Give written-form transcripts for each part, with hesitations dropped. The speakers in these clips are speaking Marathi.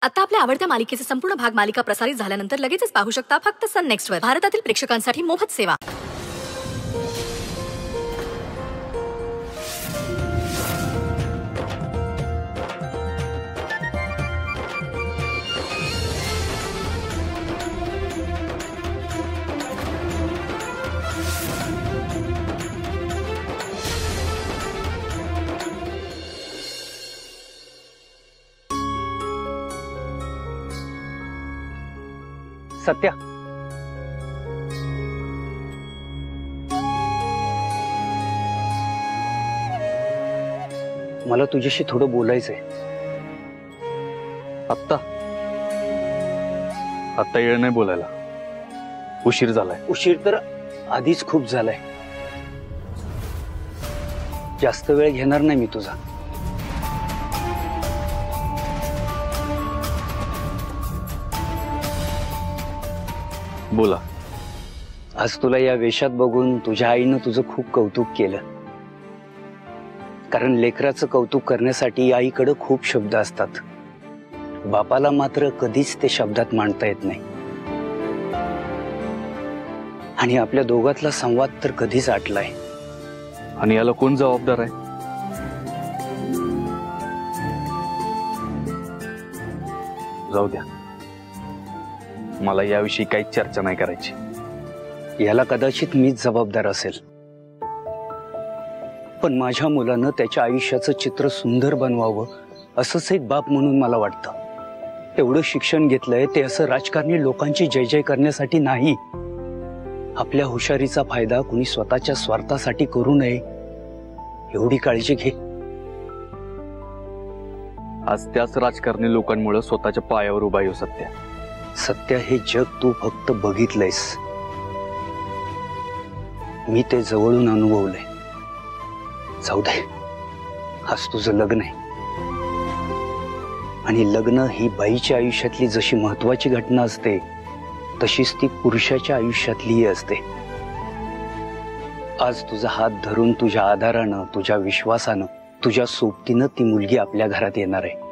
आता आपल्या आवडत्या मालिकेचे संपूर्ण भाग मालिका प्रसारित झाल्यानंतर लगेचच पाहू शकता फक्त सन नेक्स्ट वर. भारतातील प्रेक्षकांसाठी मोफत सेवा. सत्या, मला तुझ्याशी थोडं बोलायचंय. आत्ता वेळ नाही बोलायला. उशीर झालाय. उशीर तर आधीच खूप झालाय. जास्त वेळ घेणार नाही मी तुझा. बोला. आज तुला या वेशात बघून तुझ्या आईनं तुझं खूप कौतुक केलं. कारण लेकराचं कौतुक करण्यासाठी आईकडे खूप शब्द असतात. बापाला मात्र कधीच ते शब्दात मांडता येत नाही. आणि आपल्या दोघातला संवाद तर कधीच आटलाय. आणि याला कोण जबाबदार आहे? जाऊ द्या, मला याविषयी काही चर्चा नाही करायची. याला कदाचित मीच जबाबदार असेल, पण माझ्या मुलानं त्याच्या आयुष्याचं चित्र सुंदर बनवावं असंच एक बाप म्हणून मला वाटतं. एवढं शिक्षण घेतलंय ते असं राजकारणी लोकांची जय जय करण्यासाठी नाही. आपल्या हुशारीचा फायदा कुणी स्वतःच्या स्वार्थासाठी करू नये एवढी काळजी घे. आज त्याच राजकारणी लोकांमुळे स्वतःच्या पायावर उभा येऊ सत्या. सत्या, हे जग तू फक्त बघितलंयस, मी ते जवळून अनुभवलंय. जाऊ दे, आज तुझं लग्न आहे. आणि लग्न ही बाईच्या आयुष्यातली जशी महत्वाची घटना असते तशीच ती पुरुषाच्या आयुष्यातलीही असते. आज तुझा हात धरून तुझ्या आधारानं, तुझ्या विश्वासानं, तुझ्या सोबतीनं ती मुलगी आपल्या घरात येणार आहे.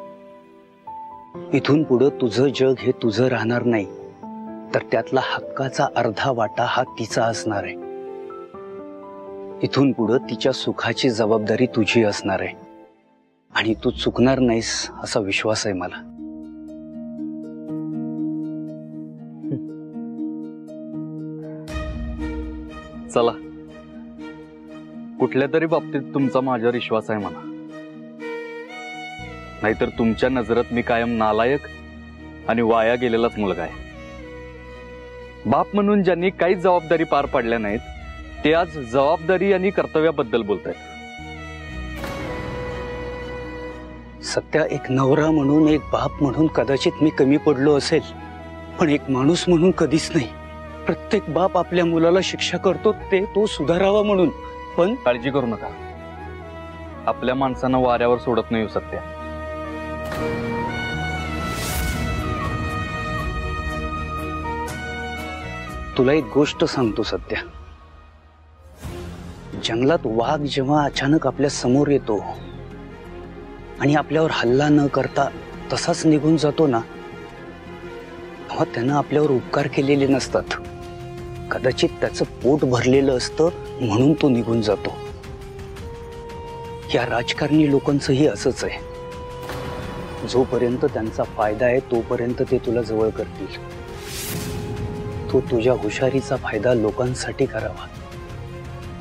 इथून पुढे तुझं जग हे तुझं राहणार नाही, तर त्यातला हक्काचा अर्धा वाटा हा तिचा असणार आहे. इथून पुढे तिच्या सुखाची जबाबदारी तुझी असणार आहे. आणि तू चुकणार नाहीस असा विश्वास आहे मला. चला, कुठल्या तरी बाबतीत तुमचा माझ्यावर विश्वास आहे म्हणा. नाहीतर तुमच्या नजरेत मी कायम नालायक आणि वाया गेलेलाच मुलगा आहे. बाप म्हणून ज्यांनी काही जबाबदारी पार पाडल्या नाहीत ते आज जबाबदारी आणि कर्तव्याबद्दल बोलतायत. सत्या, एक नवरा म्हणून, एक बाप म्हणून कदाचित मी कमी पडलो असेल, पण एक माणूस म्हणून कधीच नाही. प्रत्येक बाप आपल्या मुलाला शिक्षा करतो ते तो सुधारावा म्हणून. पण काळजी करू नका, आपल्या माणसांना वाऱ्यावर सोडत नाही सत्या. तुला एक गोष्ट सांगतो सत्या. जंगलात वाघ जेव्हा अचानक आपल्या समोर येतो आणि आपल्यावर हल्ला न करता तसाच निघून जातो ना, तेव्हा त्यानं आपल्यावर उपकार केलेले नसतात. कदाचित त्याचं पोट भरलेलं असतं म्हणून तो निघून जातो. या राजकारणी लोकांचंही असंच आहे. जोपर्यंत त्यांचा फायदा आहे तोपर्यंत ते तुला जवळ करतील. तो तुझ्या हुशारीचा फायदा लोकांसाठी करावा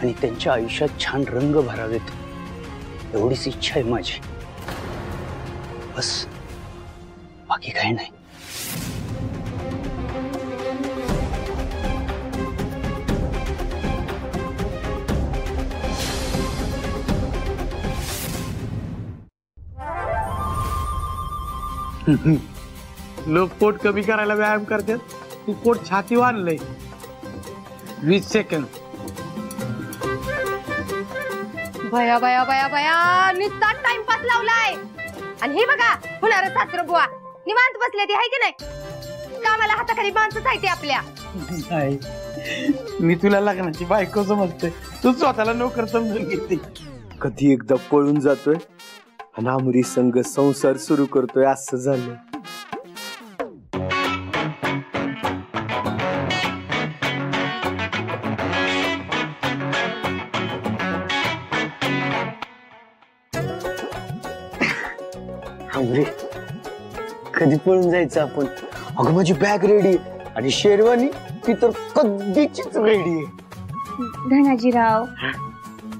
आणि त्यांच्या आयुष्यात छान रंग भरावेत एवढीच इच्छा आहे माझी. बस, बाकी काही नाही. लोक पोट कमी करायला व्यायाम करतात, तू पोट छाती वाढलंय. 20 सेकंद. भया भया भया भया, नुसता टाइमपास लावलाय. आणि हे बघा, होणार सासर बुवा निवांत बसले ते, आहे की नाही? कामाला हाताखाली माणसंच आहे ते आपल्या. मी तुला लग्नाची बायको समजते, तू स्वतःला नोकर समजून घेते. कधी एकदा पळून जातोय आणि आमरी संघ संसार सुरू करतोय असं झालं. कधी पळून जायचं आपण? अगं माझी बॅग रेडी आणि शेरवानी ती तर कधीचीच रेडी आहे. धनाजीराव,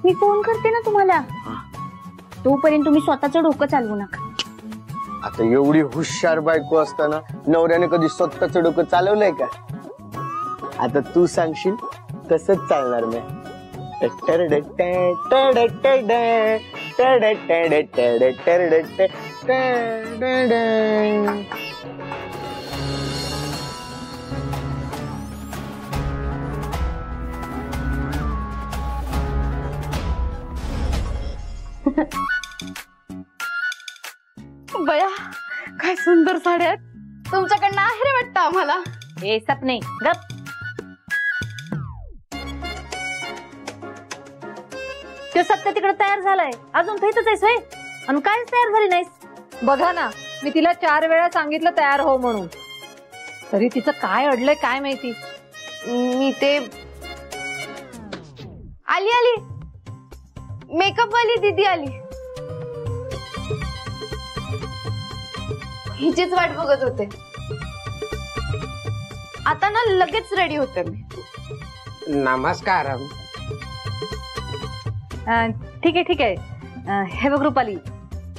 मी फोन करते ना तुम्हाला, तोपर्यंत तुम्ही स्वतःचं डोकं चालवू नका. आता एवढी हुशार बायको असताना नवऱ्याने कधी स्वतःचं डोकं चालवलंय का? आता तू सांगशील तसंच चालणार मी. बया काय सुंदर साड्या आहेत. तुमच्याकडनं आहे रे वाटतं आम्हाला. हे सपने गप. तो सत्य तिकडे तयार झालाय, अजून इथंच आहेस होय? आणि काहीच तयार झाली नाहीस. बघा ना, मी तिला 4 वेळा सांगितलं तयार हो म्हणून, तरी तिचं काय अडलंय काय माहिती. मी ते आली मेकअप वाली दीदी आली. हिचीच वाट बघत होते. आता ना लगेच रेडी होते मी. नमस्कार. ठीक आहे. हे बघ रुपाली,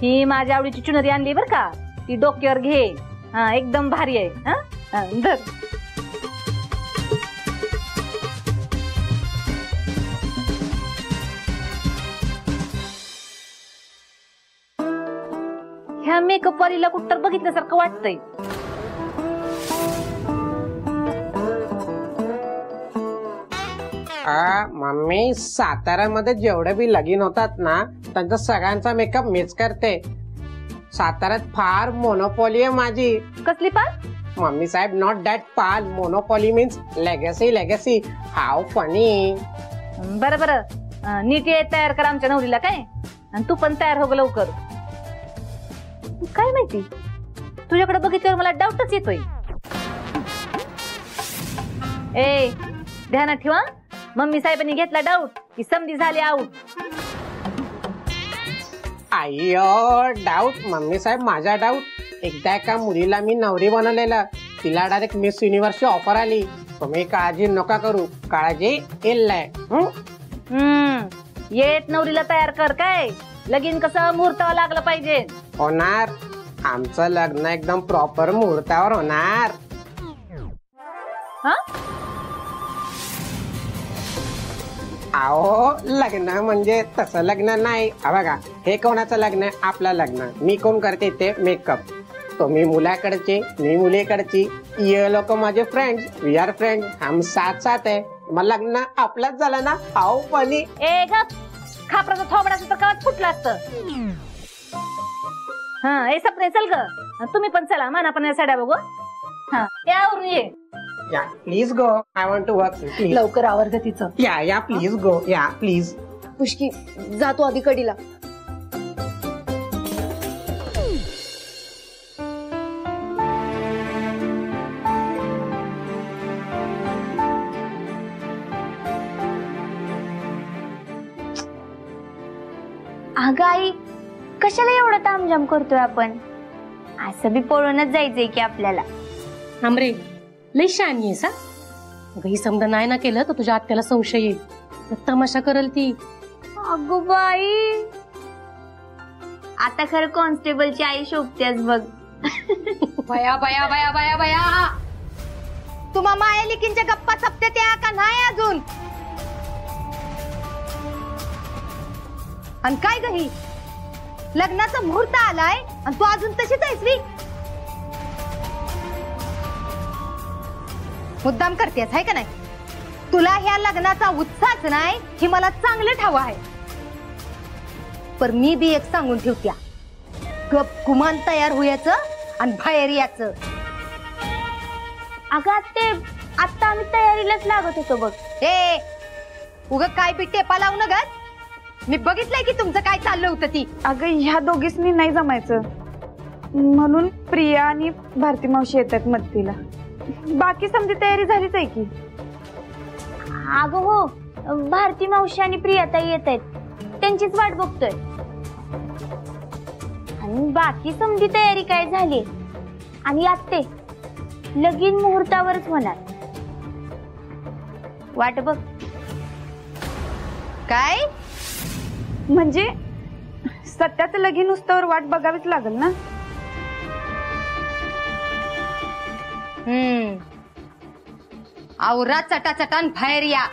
ही माझ्या आवडीची चुनरी आणली बर का, ती डोक्यावर घे. एकदम भारी आहे. धर. ह्या मेकअप वालीला कुठं बघितल्यासारखं वाटतंय. मम्मी, साताऱ्यामध्ये जेवढे बी लगीन होतात ना त्यांचा सगळ्यांचा मेकअप मीच करते. साताऱ्यात फार मोनोपॉली आहे माझी. कसली पाल? मम्मी साहेब, not that pal. Monopoly means legacy. How funny. बरं नीट ये, तयार कर आमच्या नवरीला काय. आणि तू पण तयार हो ग लवकर. काय माहिती, तुझ्याकडे बघितल्यावर मला डाऊटच येतोय. ए ध्यानात ठेवा, मम्मी साहेबांनी घेतला डाऊट की समधी झाली आऊट. अय्यो डाऊट मम्मी साहेब, माझा डाऊट. एकदा एका मुलीला मी नवरी बनवलेलं, तिला डायरेक्ट मिस युनिव्हर्सची ऑफर आली. तुम्ही काळजी नका करू, काळजी इल्लय. येत नवरीला तयार कर काय. लगीन कसं मुहूर्तावर लागलं पाहिजे. होणार. आमचं लग्न एकदम प्रॉपर मुहूर्तावर होणार. अहो लग्न म्हणजे तसं लग्न नाही. बघा, हे कोणाचं लग्न? आपलं लग्न. मी कोण करते ते मेकअप. तुम्ही मुलाकडचे, मी मुलीकडची. ये लोक माझे फ्रेंड्स. We are friend. हम साथ आहे. मग लग्न आपलंच झालं ना. How funny. ए गप, खापराचं थोबडाचं तर कवच फुटलं असतं. ए सपने चल ग, तुम्ही पण चला, माना पण साड्या बघू. यावरून ये. या please go, I want to work. Please लवकर आवर ग तिचं. या प्लीज गो. या प्लीज. पुष्की जातो आधी कडीला. अगं आई, कशाला एवढं तामझाम करतोय आपण? असं बी पळूनच जायचंय की आपल्याला. आमरे लई शानी आहेस हा. अगं ही समजा नाही ना केलं तर तुझ्या आत्याला संशय येईल, तमाशा करल ती. अगो बाई, आता खरं कॉन्स्टेबलची आई शोभतेस बघ. बया बया बया बया बया, तुम्हा माया लिकींच्या गप्पा सपते त्या का नाही अजून? आणि काय ग ही, लग्नाचा मुहूर्त आलाय आणि तू अजून तशीच आहेस वी? मुद्दाम करतेस हाय का नाही? तुला ह्या लग्नाचा उत्साहच नाही हे मला चांगलं ठाव आहे. पर मी बी एक सांगून ठेवत्या, गप गुमान तयार होयाचं आणि बाहेर याचं. अगं ते आता आम्ही तयारीलाच लागत होतो बघ. ए उग काय बी टेपा लावू नका. मी बघितलंय की तुमचं काय चाललं होतं ती. अगं ह्या दोघींनी नाही जमायचं म्हणून प्रिया आणि भारती मावशी येतात मदतीला. बाकी समजी तयारी झालीच आहे की. अगं हो, भारती मावशी आणि प्रियाताई येत आहेत, त्यांचीच वाट बघतोय. आणि बाकी समजी तयारी काय झाली आणि आत्ते लगीन मुहूर्तावरच होणार. वाट बघ. काय म्हणजे सत्याचं लगीन नुसतं वाट बघावीच लागल ना. आवरा चटाचटान बाहेर या.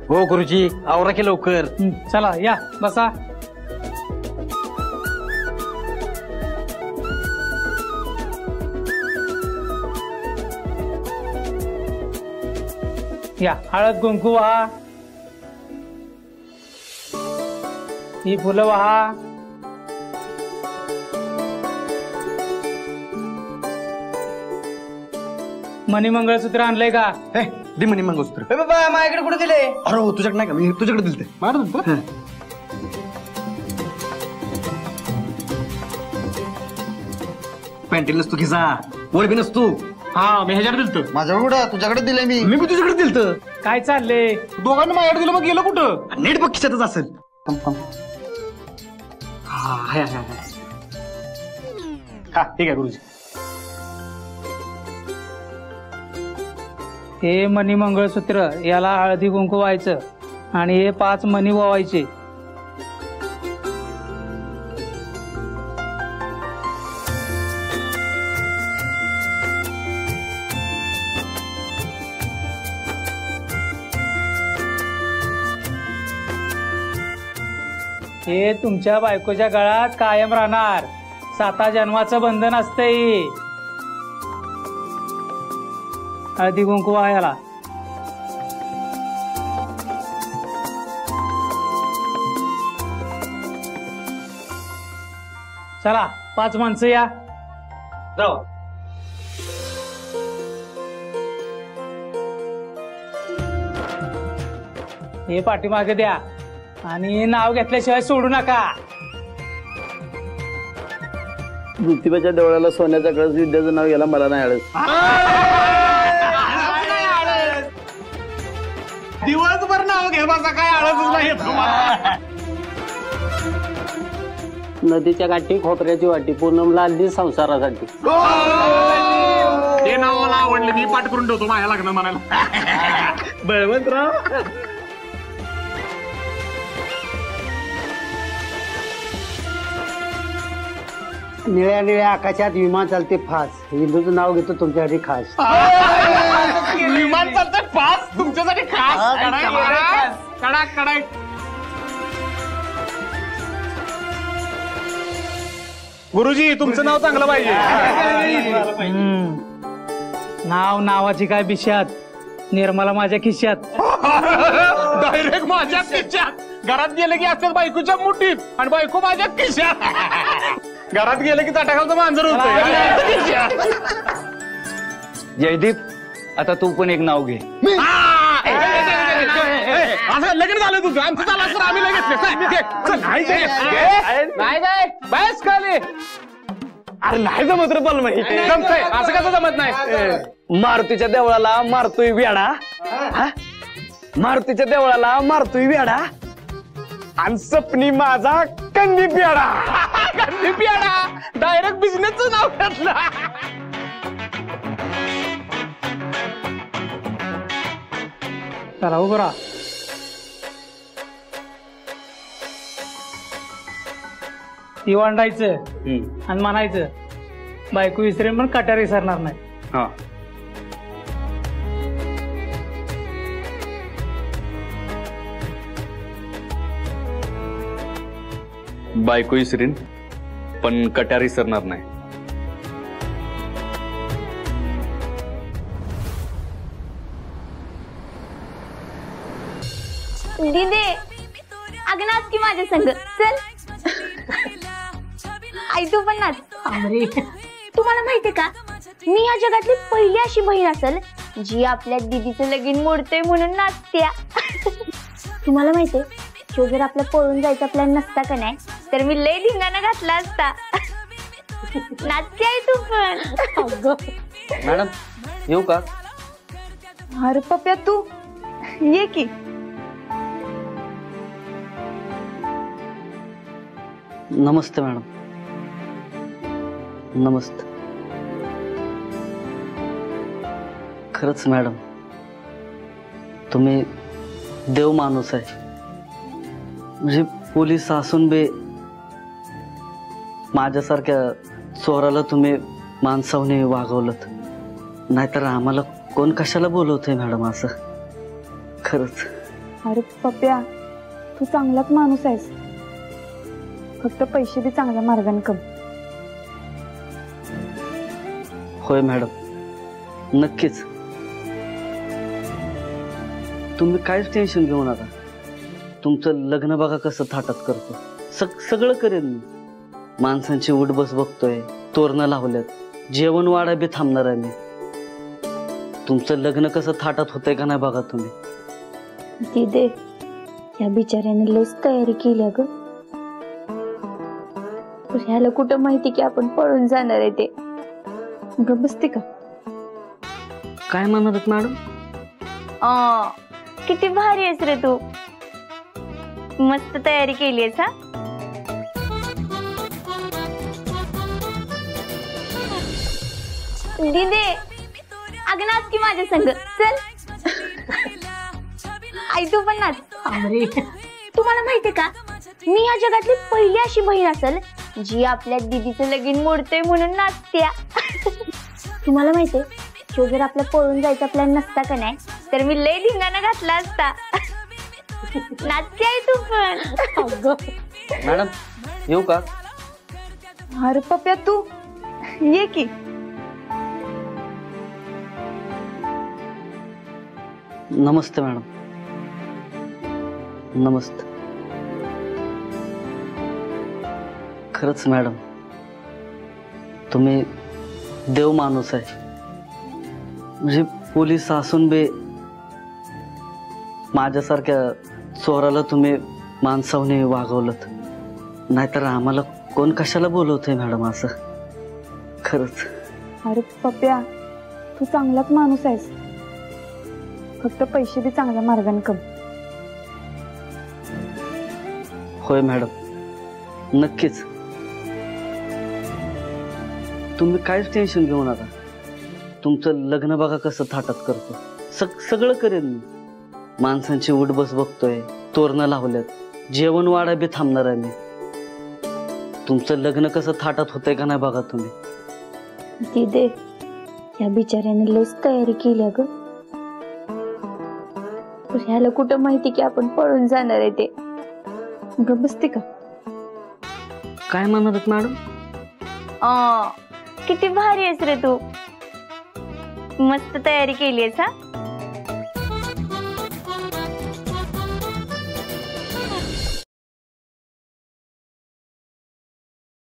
हो गुरुजी, आवरा की लवकर. चला या बसा. या हळद कुंकू वाहा. ही फुलं वाहा. मणी मंगळसूत्र आणलंय का? दे म्हणे मंगळसूत्र. बाबा माझ्याकडे कुठे दिले? अरे हो तुझ्याकडे नाही का, मी तुझ्याकडे दिलते. पॅन्टील नसतो खिसा, वर बी नसतो. हा मी ह्याच्याकडे दिलत. माझ्याकडे कुठं? तुझ्याकडे दिले मी. मी तुझ्याकडे दिलत. काय चाललंय? दोघांना माझ्याकडे दिलं, मग गेलं कुठं? नीट बघ खिशातच असेल. हा ठीक आहे गुरुजी. हे मणी मंगळसूत्र याला हळदी कुंकू व्हायचं आणि हे 5 मणी वावायचे. हे तुमच्या बायकोच्या गळ्यात कायम राहणार. 7 जन्माचं बंधन असतंय. हळदी कुंकू व्हायला. चला 5 माणसं या. जाऊ. हे पाठीमागे द्या आणि नाव घेतल्याशिवाय सोडू नका. ज्योतिबाच्या देवळाला सोन्याचा कळस विद्याचं नाव घ्यायला मला नाही आळस. दिवसभर नाव घे माझा, काय आळसच नाही तुम्हाला. नदीच्या काठी खोपऱ्याची वाटी पूनमला आली संसारासाठी. ते नाव मला आवडले, मी पाठ करून ठेवतो माझ्या लग्न म्हणायला. बळवंतराव. निळ्या निळ्या आकाशात विमान चालते फास्ट. हिंदूचं नाव घेतो तुमच्यासाठी खास. विमान चालतं फास्ट तुमच्यासाठी खास. कडाक कडाक. गुरुजी तुमचं नाव चांगलं पाहिजे. नाव नावाची काय बिशात. निर्मला माझ्या खिशात. डायरेक्ट माझ्या खिशात. घरात गेले की असतात बायकोच्या मुठीत आणि बायको माझ्या खिशात. घरात गेले की ताटाखालचं मांजर होतं. जयदीप, आता तू पण एक नाव घे. असं लगेच झालं तुझं. आमचं झालं असं आम्ही लगेच. नाही काय बस खाली. अरे नाही जमत रे बल माहिती. असं कसं जमत नाही. मारुतीच्या देवळाला मारतोय वेडा. मारुतीच्या देवळाला मारतोय वेडा आणि सपनी माझा कंदी प्याडा. कंदी प्याडा. डायरेक्ट बिझनेसचं नाव घेतलं. चला उभं राहा. ती वांडायचं आणि म्हणायचं बायको विसरेन पण कटार विसरणार नाही. हा बायको विसरीन पण कटार विसरणार नाही. दिदे अगं नाच की माझ्या संग चल. आई तू पण नाच. तुम्हाला माहितीये का मी या जगातली पहिली अशी बहीण असेल जी आपल्या दीदीचं लगीन मोडते म्हणून नाचत्या. तुम्हाला माहितीये तो जर आपला पळून जायचा प्लॅन नसता का नाही तर मी लय धिंगाणा घातला असता. नाचते आहे तू पण. मॅडम येऊ का? अरे पप्या तू ये की. नमस्ते मॅडम. नमस्ते. खरंच मॅडम तुम्ही देव माणूस आहे. म्हणजे पोलीस असून बे माझ्यासारख्या चोराला तुम्ही माणसावने वागवलत. नाहीतर आम्हाला कोण कशाला बोलवतंय मॅडम असं. खरंच. अरे पप्या तू चांगलाच माणूस आहेस. फक्त पैसे बी चांगल्या मार्गाने कम. होय मॅडम नक्कीच. तुम्ही काहीच टेन्शन घेऊ नका. तुमचं लग्न बघा कसं थाटात करतो. सगळं करेन मी. माणसांची उठबस बघतोय, तोरणं लावल्यात, जेवण वाढा बी थांबणार आहे मी. तुमचं लग्न कसं थाटात होतंय का नाही बघा तुम्ही. दिदे या बिचाऱ्याने लस तयारी केली ग. ह्याला कुठं माहिती की आपण पळून जाणार आहे ते. गप्प बसते का? काय म्हणत मॅडम? किती भारी आहेस रे तू. मस्त तयारी केली आहेस हा. दिदे अगं नाच की माझ्या संग चल. आई तू पण नाच. तुम्हाला माहितीये का मी या जगातली पहिली अशी बहीण असेल जी आपल्या दीदीचं लगीन मोडते म्हणून नाचत्या. तुम्हाला माहितीये तो जर आपला पळून जायचा प्लॅन नसता का नाही तर मी लय धिंगाणा घातला असता. नाचते आहे तू पण. मॅडम येऊ का? अरे पप्या तू ये की. नमस्ते मॅडम. नमस्ते. खरंच मॅडम तुम्ही देव माणूस आहे. म्हणजे पोलीस असून बे माझ्यासारख्या चोराला तुम्ही माणसावने वागवलत. नाहीतर आम्हाला कोण कशाला बोलवतंय मॅडम असं. खरंच. अरे पप्या तू चांगलाच माणूस आहेस. फक्त पैसे बी चांगल्या मार्गाने कम. होय मॅडम नक्कीच. तुम्ही काहीच टेन्शन घेऊ नका. तुमचं लग्न बघा कसं थाटात करतो. सगळं करेन मी. माणसांची उठबस बघतोय, तोरणं लावल्यात, जेवण वाढा बी थांबणार आहे मी. तुमचं लग्न कसं थाटात होतंय का नाही बघा तुम्ही. दिदे या बिचाऱ्याने लस तयारी केली ग. ह्याला कुठं माहिती की आपण पळून जाणार आहे ते. गप्प बसते का? काय म्हणत मॅडम? किती भारी आहेस रे तू. मस्त तयारी केली आहेस हा.